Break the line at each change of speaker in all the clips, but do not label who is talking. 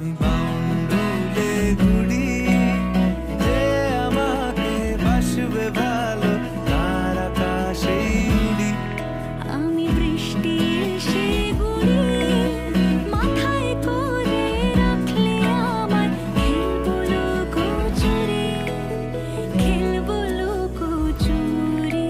আমি বাউন্ডুলে ঘুরি, যে আমাকে বাসবে ভালো তার আকাশেই উড়ি।
আমি বৃষ্টি এসে গুড়ি মাথায় করে রাখলে আমার খেলবো লুকোচুরি, খেলবো লুকোচুরি।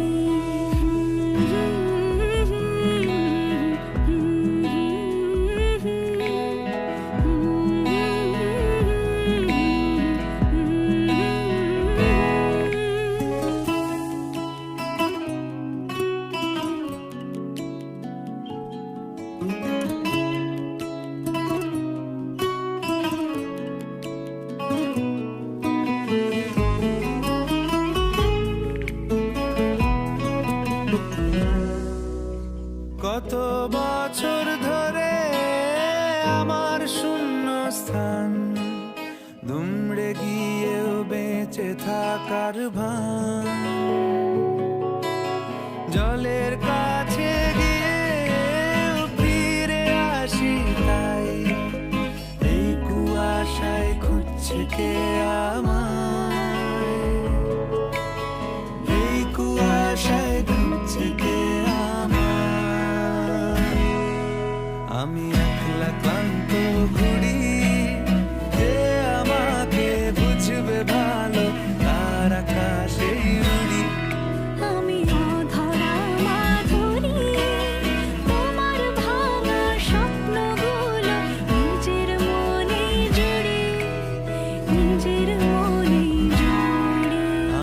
কত বছর ধরে আমার শূন্য স্থান, দুমড়ে গিয়েও বেঁচে থাকার ভান।